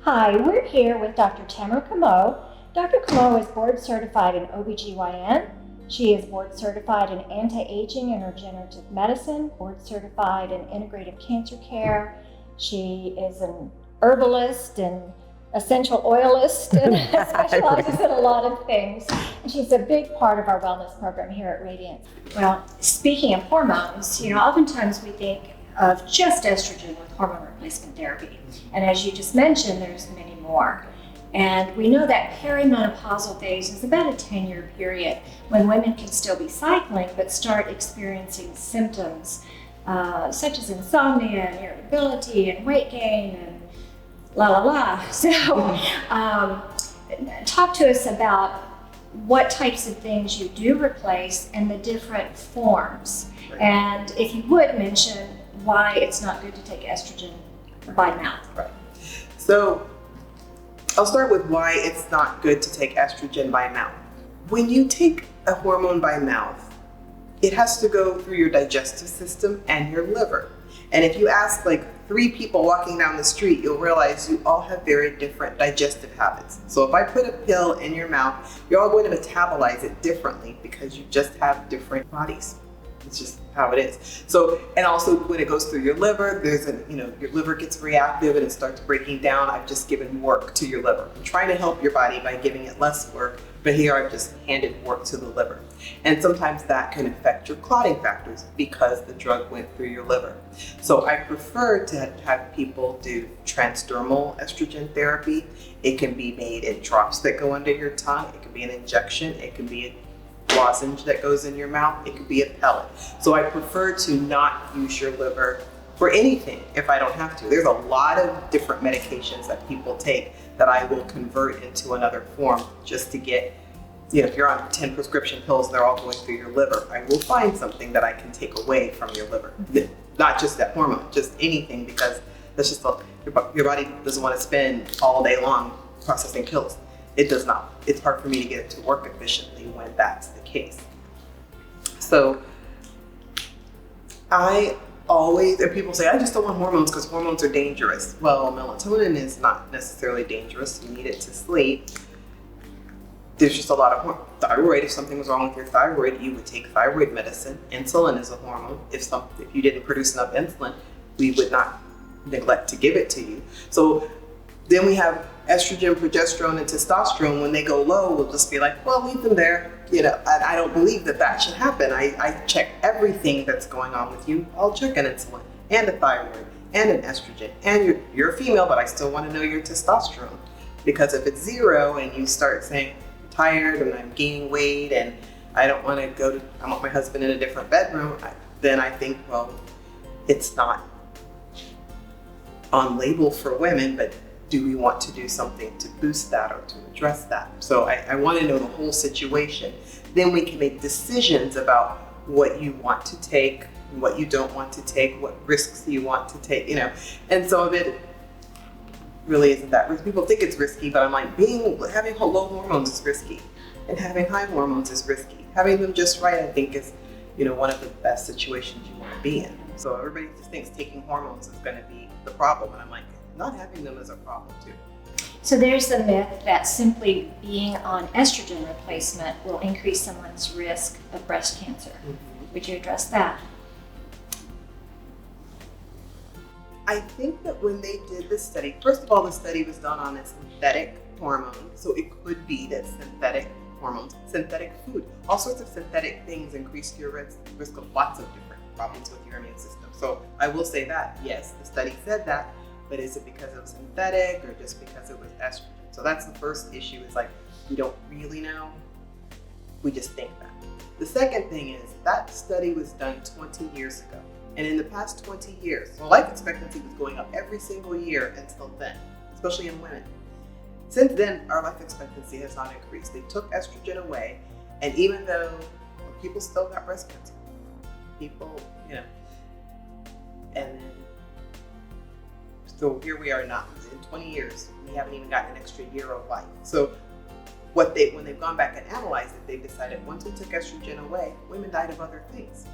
Hi, we're here with Dr. Tamara Comeaux. Dr. Comeaux is board certified in OBGYN. She is board certified in anti-aging and regenerative medicine, board certified in integrative cancer care. She is an herbalist and essential oilist and specializes in a lot of things. And she's a big part of our wellness program here at Radiance. Well, speaking of hormones, oftentimes we think of just estrogen with hormone replacement therapy. And as you just mentioned, there's many more. And we know that perimenopausal phase is about a 10-year period when women can still be cycling but start experiencing symptoms such as insomnia and irritability and weight gain and la la la. So talk to us about what types of things you do replace and the different forms. Right. And if you would mention why it's not good to take estrogen by mouth. Right. So I'll start with why it's not good to take estrogen by mouth. When you take a hormone by mouth, it has to go through your digestive system and your liver. And if you ask like 3 people walking down the street, you'll realize you all have very different digestive habits. So if I put a pill in your mouth, you're all going to metabolize it differently because you just have different bodies. It's just how it is. So, and also when it goes through your liver, your liver gets reactive and it starts breaking down. I've just given work to your liver. I'm trying to help your body by giving it less work, but here I've just handed work to the liver. And sometimes that can affect your clotting factors because the drug went through your liver. So I prefer to have people do transdermal estrogen therapy. It can be made in drops that go under your tongue. It can be an injection. It can be a lozenge that goes in your mouth. It could be a pellet. So I prefer to not use your liver for anything if I don't have to. There's a lot of different medications that people take that I will convert into another form just to get, if you're on 10 prescription pills, they're all going through your liver. I will find something that I can take away from your liver. Not just that hormone, just anything, because that's just your body doesn't want to spend all day long processing pills. It does not. It's hard for me to get it to work efficiently when that's the case. So and people say, I just don't want hormones because hormones are dangerous. Well, melatonin is not necessarily dangerous. You need it to sleep. There's just a lot of thyroid. If something was wrong with your thyroid, you would take thyroid medicine. Insulin is a hormone. If you didn't produce enough insulin, we would not neglect to give it to you. So then we have estrogen, progesterone, and testosterone. When they go low, we'll just be like, well, leave them there. I don't believe that should happen. I check everything that's going on with you. I'll check an insulin and a thyroid and an estrogen. And you're a female, but I still want to know your testosterone. Because if it's 0 and you start saying, I'm tired and I'm gaining weight and I don't want to I want my husband in a different bedroom, then I think, well, it's not on label for women, but do we want to do something to boost that or to address that? So I want to know the whole situation. Then we can make decisions about what you want to take, what you don't want to take, what risks you want to take, And some of it really isn't that risky. People think it's risky, but I'm like, having low hormones is risky, and having high hormones is risky. Having them just right, I think, is one of the best situations you want to be in. So everybody just thinks taking hormones is going to be the problem, and I'm like, not having them is a problem too. So there's the myth that simply being on estrogen replacement will increase someone's risk of breast cancer. Mm-hmm. Would you address that? I think that when they did the study, first of all, the study was done on a synthetic hormone. So it could be that synthetic hormones, synthetic food, all sorts of synthetic things increase your risk of lots of different problems with your immune system. So I will say that, yes, the study said that, but is it because it was synthetic or just because it was estrogen? So that's the first issue, is like, we don't really know. We just think that. The second thing is that study was done 20 years ago. And in the past 20 years, life expectancy was going up every single year until then, especially in women. Since then, our life expectancy has not increased. They took estrogen away, and even though people still got breast cancer, and then so here we are now. In 20 years, we haven't even gotten an extra year of life. So when they've gone back and analyzed it, they've decided once we took estrogen away, women died of other things.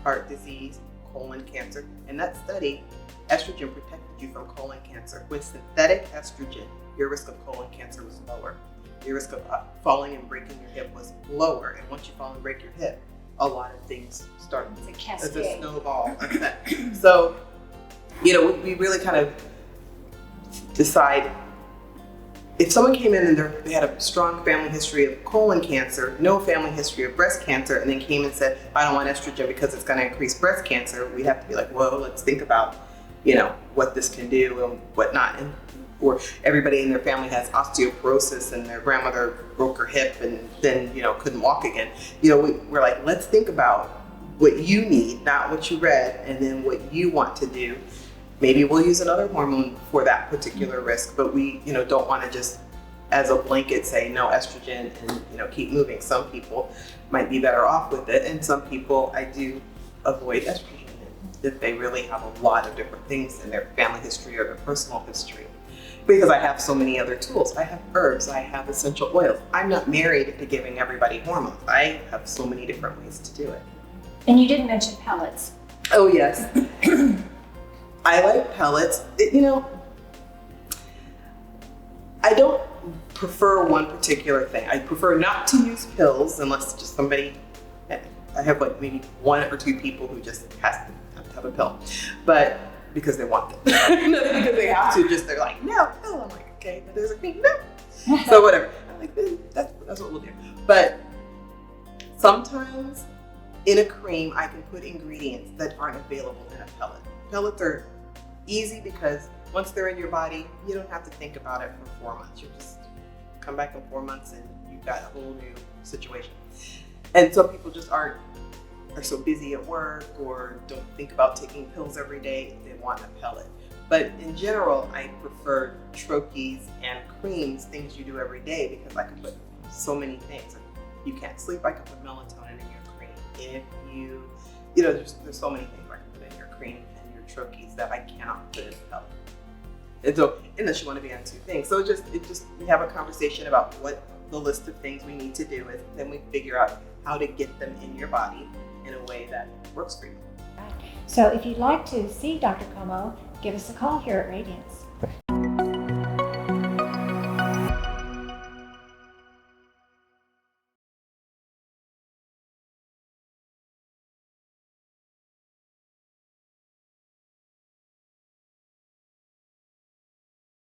Heart disease, colon cancer. In that study, estrogen protected you from colon cancer. With synthetic estrogen, your risk of colon cancer was lower. Your risk of falling and breaking your hip was lower. And once you fall and break your hip, a lot of things start It's a cascade. as a snowball effect. So, we really kind of decide if someone came in and they had a strong family history of colon cancer, no family history of breast cancer, and then came and said, I don't want estrogen because it's going to increase breast cancer, we have to be like, whoa, let's think about, what this can do and whatnot. Or everybody in their family has osteoporosis and their grandmother broke her hip and then, couldn't walk again. We're like, let's think about what you need, not what you read, and then what you want to do. Maybe we'll use another hormone for that particular risk, but we, don't want to just, as a blanket, say no estrogen and, keep moving. Some people might be better off with it, and some people I do avoid estrogen if they really have a lot of different things in their family history or their personal history. Because I have so many other tools. I have herbs, I have essential oils. I'm not married to giving everybody hormones. I have so many different ways to do it. And you didn't mention pellets. Oh, yes. I like pellets. I don't prefer one particular thing. I prefer not to use pills unless just somebody, I have like maybe one or two people who just have to have a pill, but because they want it. Not because they have to, just they're like, no, pill. I'm like, okay, but there's a cream, no. So whatever. I'm like, that's what we'll do. But sometimes in a cream, I can put ingredients that aren't available in a pellet. Pellets are easy because once they're in your body, you don't have to think about it for 4 months. You just come back in 4 months and you've got a whole new situation. And some people just are so busy at work or don't think about taking pills every day, they want a pellet. But in general, I prefer troches and creams, things you do every day, because I can put so many things. If you can't sleep, I can put melatonin in your cream. If there's so many things I can put in your cream and your troches that I cannot put in a pellet. And so, unless you want to be on two things. So we have a conversation about what the list of things we need to do is, then we figure out how to get them in your body in a way that works for you. So if you'd like to see Dr. Comeaux, give us a call here at Radiance.